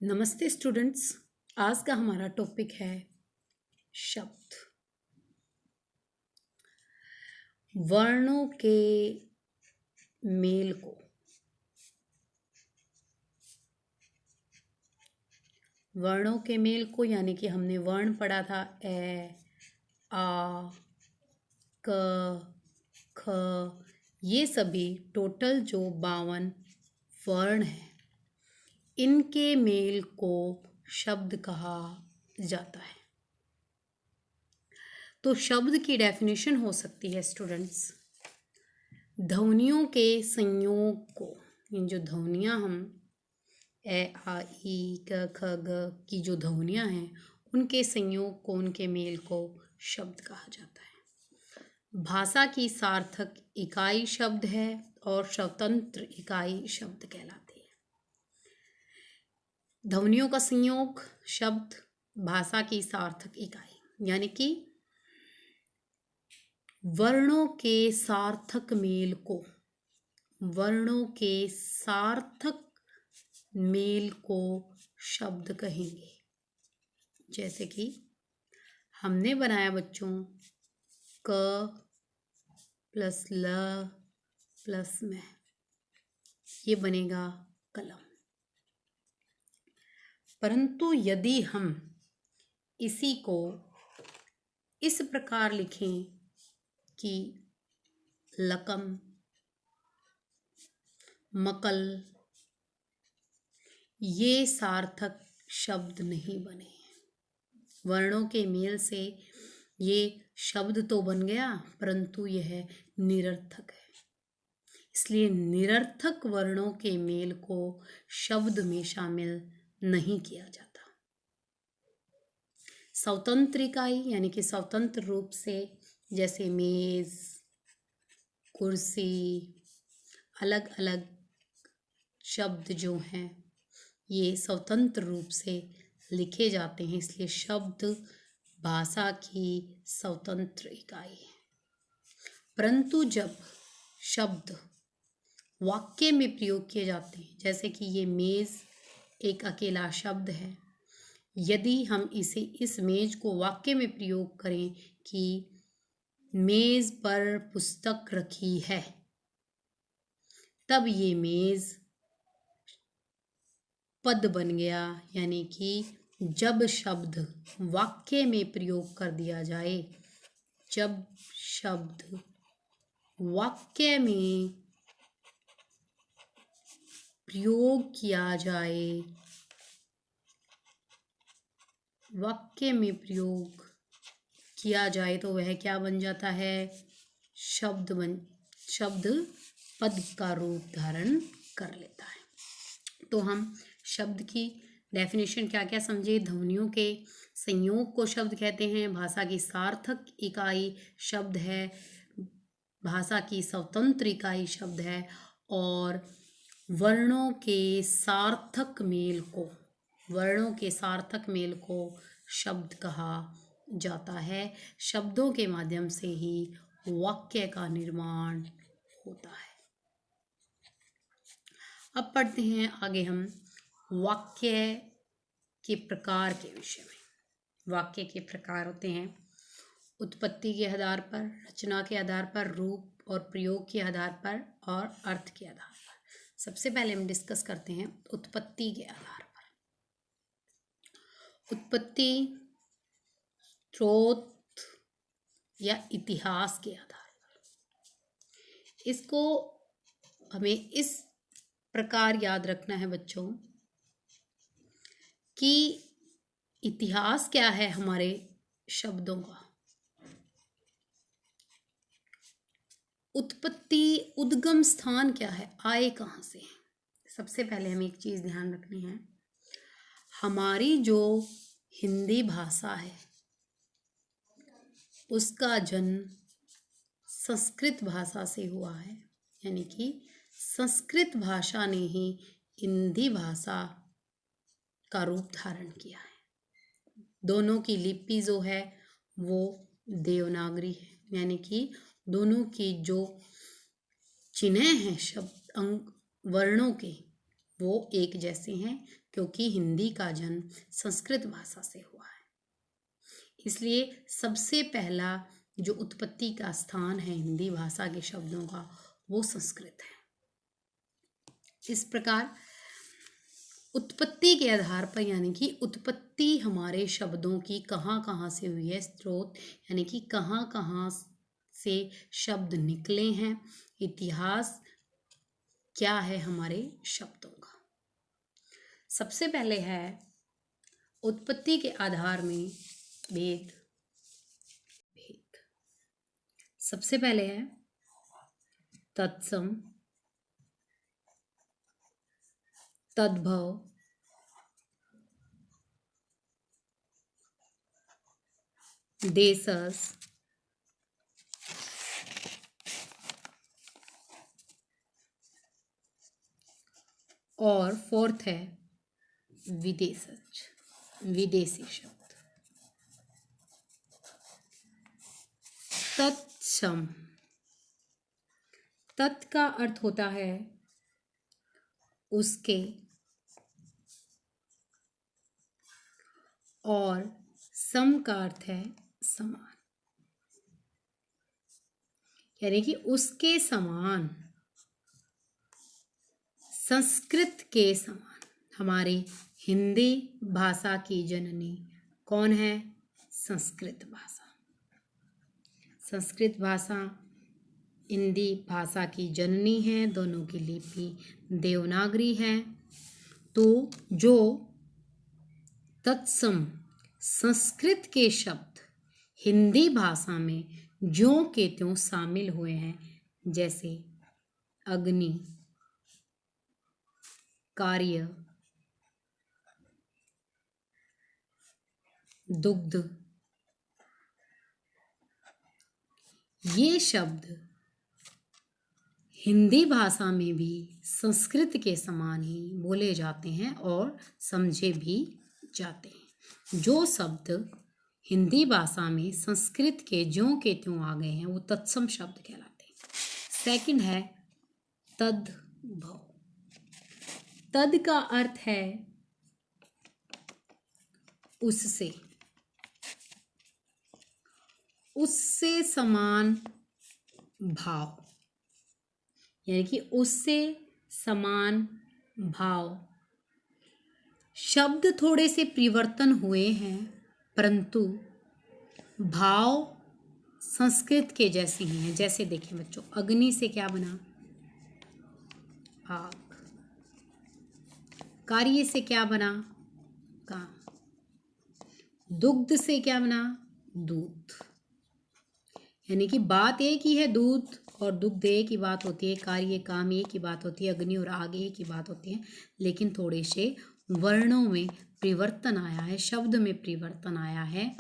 नमस्ते स्टूडेंट्स। आज का हमारा टॉपिक है शब्द। वर्णों के मेल को यानी कि हमने वर्ण पढ़ा था ए, आ, क, ख। ये सभी टोटल जो 52 वर्ण हैं, इनके मेल को शब्द कहा जाता है। तो शब्द की डेफिनेशन हो सकती है स्टूडेंट्स, ध्वनियों के संयोग को, इन जो ध्वनियाँ हम ए आ ई क ख ग की जो ध्वनियाँ हैं, उनके संयोग को, उनके मेल को शब्द कहा जाता है। भाषा की सार्थक इकाई शब्द है और स्वतंत्र इकाई शब्द कहलाती है। ध्वनियों का संयोग शब्द, भाषा की सार्थक इकाई, यानी कि वर्णों के सार्थक मेल को शब्द कहेंगे। जैसे कि हमने बनाया बच्चों क प्लस ल प्लस में, ये बनेगा कलम। परंतु यदि हम इसी को इस प्रकार लिखें कि लकम, मकल, ये सार्थक शब्द नहीं बने। वर्णों के मेल से ये शब्द तो बन गया, परंतु यह निरर्थक है। इसलिए निरर्थक वर्णों के मेल को शब्द में शामिल नहीं किया जाता। स्वतंत्र इकाई यानी कि स्वतंत्र रूप से, जैसे मेज, कुर्सी, अलग अलग शब्द जो हैं ये स्वतंत्र रूप से लिखे जाते हैं, इसलिए शब्द भाषा की स्वतंत्र इकाई है। परंतु जब शब्द वाक्य में प्रयोग किए जाते हैं, जैसे कि ये मेज एक अकेला शब्द है, यदि हम इस मेज को वाक्य में प्रयोग करें कि मेज पर पुस्तक रखी है, तब ये मेज पद बन गया। यानी कि जब शब्द वाक्य में प्रयोग कर दिया जाए, जब शब्द वाक्य में प्रयोग किया जाए, तो वह क्या बन जाता है? शब्द पद का रूप धारण कर लेता है। तो हम शब्द की डेफिनेशन क्या क्या समझे? ध्वनियों के संयोग को शब्द कहते हैं, भाषा की सार्थक इकाई शब्द है, भाषा की स्वतंत्र इकाई शब्द है, और वर्णों के सार्थक मेल को शब्द कहा जाता है। शब्दों के माध्यम से ही वाक्य का निर्माण होता है। अब पढ़ते हैं आगे हम वाक्य के प्रकार के विषय में। वाक्य के प्रकार होते हैं उत्पत्ति के आधार पर, रचना के आधार पर, रूप और प्रयोग के आधार पर, और अर्थ के आधार पर। सबसे पहले हम डिस्कस करते हैं उत्पत्ति के आधार पर। उत्पत्ति स्रोत या इतिहास के आधार पर। इसको हमें इस प्रकार याद रखना है बच्चों कि इतिहास क्या है हमारे शब्दों का। उत्पत्ति, उद्गम स्थान क्या है, आए कहाँ से। सबसे पहले हमें एक चीज़ ध्यान रखनी है, हमारी जो हिंदी भाषा है उसका जन्म संस्कृत भाषा से हुआ है। यानी कि संस्कृत भाषा ने ही हिंदी भाषा का रूप धारण किया है। दोनों की लिपि जो है वो देवनागरी है, यानी कि दोनों की जो चिन्ह हैं शब्द वर्णों के, वो एक जैसे हैं, क्योंकि हिंदी का जन्म संस्कृत भाषा से हुआ है। इसलिए सबसे पहला जो उत्पत्ति का स्थान है हिंदी भाषा के शब्दों का, वो संस्कृत है। इस प्रकार उत्पत्ति के आधार पर, यानी कि उत्पत्ति हमारे शब्दों की कहाँ कहाँ से हुई है, स्रोत यानी कि कहाँ कहाँ से शब्द निकले हैं, इतिहास क्या है हमारे शब्दों का। सबसे पहले है उत्पत्ति के आधार में भेद। सबसे पहले है तत्सम, तद्भव, देशज, और फोर्थ है विदेशज, विदेशी शब्द। तत्सम, तत् का अर्थ होता है उसके, और सम का अर्थ है समान, यानी कि उसके समान, संस्कृत के समान। हमारी हिंदी भाषा की जननी कौन है? संस्कृत भाषा। संस्कृत भाषा हिंदी भाषा की जननी है, दोनों की लिपि देवनागरी है। तो जो तत्सम संस्कृत के शब्द हिंदी भाषा में ज्यों के त्यों शामिल हुए हैं, जैसे अग्नि, कार्य, दुग्ध, ये शब्द हिंदी भाषा में भी संस्कृत के समान ही बोले जाते हैं और समझे भी जाते हैं। जो शब्द हिंदी भाषा में संस्कृत के ज्यों के त्यों आ गए हैं, वो तत्सम शब्द कहलाते हैं। सेकंड है तद्भव। तद का अर्थ है उससे, उससे समान भाव, यानी कि उससे समान भाव। शब्द थोड़े से परिवर्तन हुए हैं, परंतु भाव संस्कृत के जैसे ही हैं। जैसे देखिए बच्चों, अग्नि से क्या बना? आग। कार्य से क्या बना? काम। दुग्ध से क्या बना? दूध। यानी कि बात एक ही है, दूध और दुग्ध एक ही बात होती है, कार्य काम एक ही बात होती है, अग्नि और आग एक ही बात होती है, लेकिन थोड़े से वर्णों में परिवर्तन आया है, शब्द में परिवर्तन आया है,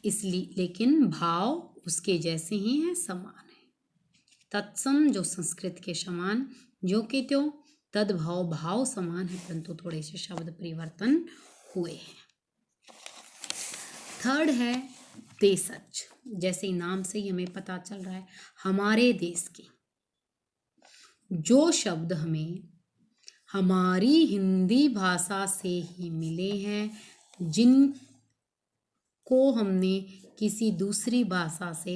इसलिए, लेकिन भाव उसके जैसे ही हैं, समान है। तत्सम जो संस्कृत के समान, जो के त्यों, तद्भव भाव समान है, परंतु थोड़े से शब्द परिवर्तन हुए हैं। थर्ड है देशज। जैसे नाम से ही हमें पता चल रहा है, हमारे देश के जो शब्द हमें हमारी हिंदी भाषा से ही मिले हैं, जिनको हमने किसी दूसरी भाषा से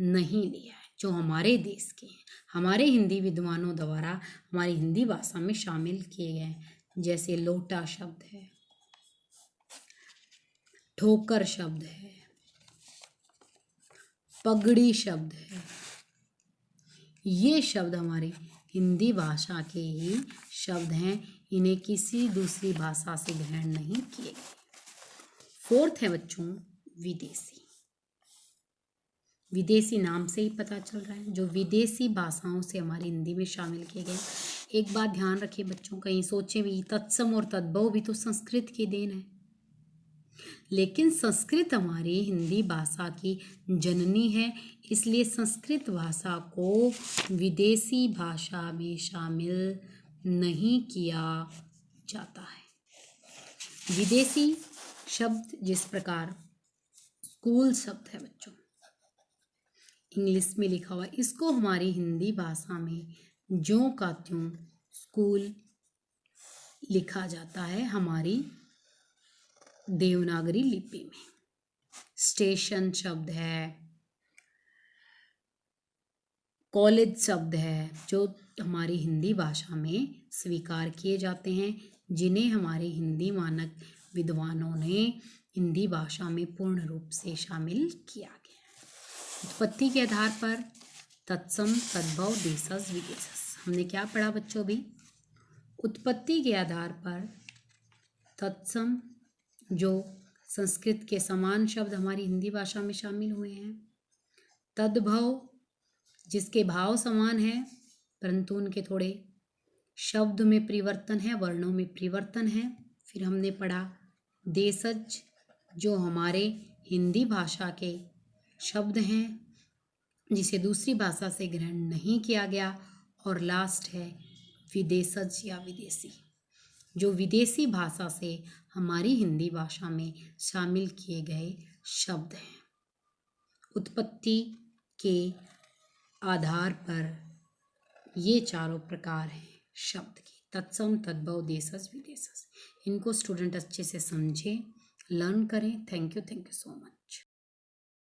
नहीं लिया है, जो हमारे देश के हैं, हमारे हिंदी विद्वानों द्वारा हमारी हिंदी भाषा में शामिल किए गए हैं। जैसे लोटा शब्द है, ठोकर शब्द है, पगड़ी शब्द है, ये शब्द हमारी हिंदी भाषा के ही शब्द हैं, इन्हें किसी दूसरी भाषा से ग्रहण नहीं किए गए। फोर्थ है बच्चों विदेशी। विदेशी नाम से ही पता चल रहा है, जो विदेशी भाषाओं से हमारी हिंदी में शामिल किए गए। एक बात ध्यान रखिए बच्चों, कहीं सोचे भी, तत्सम और तद्भव भी तो संस्कृत की देन है, लेकिन संस्कृत हमारी हिंदी भाषा की जननी है, इसलिए संस्कृत भाषा को विदेशी भाषा में शामिल नहीं किया जाता है। विदेशी शब्द जिस प्रकार स्कूल शब्द है बच्चों, इंग्लिश में लिखा हुआ, इसको हमारी हिंदी भाषा में ज्यों का त्यों स्कूल लिखा जाता है हमारी देवनागरी लिपि में। स्टेशन शब्द है, कॉलेज शब्द है, जो हमारी हिंदी भाषा में स्वीकार किए जाते हैं, जिन्हें हमारे हिंदी मानक विद्वानों ने हिंदी भाषा में पूर्ण रूप से शामिल किया गया है। उत्पत्ति के आधार पर तत्सम, तद्भव, देशज, विदेशज। हमने क्या पढ़ा बच्चों भी? उत्पत्ति के आधार पर तत्सम, जो संस्कृत के समान शब्द हमारी हिंदी भाषा में शामिल हुए हैं। तद्भव, जिसके भाव समान है परंतु उनके थोड़े शब्द में परिवर्तन है, वर्णों में परिवर्तन है। फिर हमने पढ़ा देशज, जो हमारे हिंदी भाषा के शब्द हैं जिसे दूसरी भाषा से ग्रहण नहीं किया गया। और लास्ट है विदेशज या विदेशी, जो विदेशी भाषा से हमारी हिंदी भाषा में शामिल किए गए शब्द हैं। उत्पत्ति के आधार पर ये चारों प्रकार हैं शब्द की, तत्सम, तद्भव, देशज, विदेशज। इनको स्टूडेंट अच्छे से समझें, लर्न करें। Thank you so much.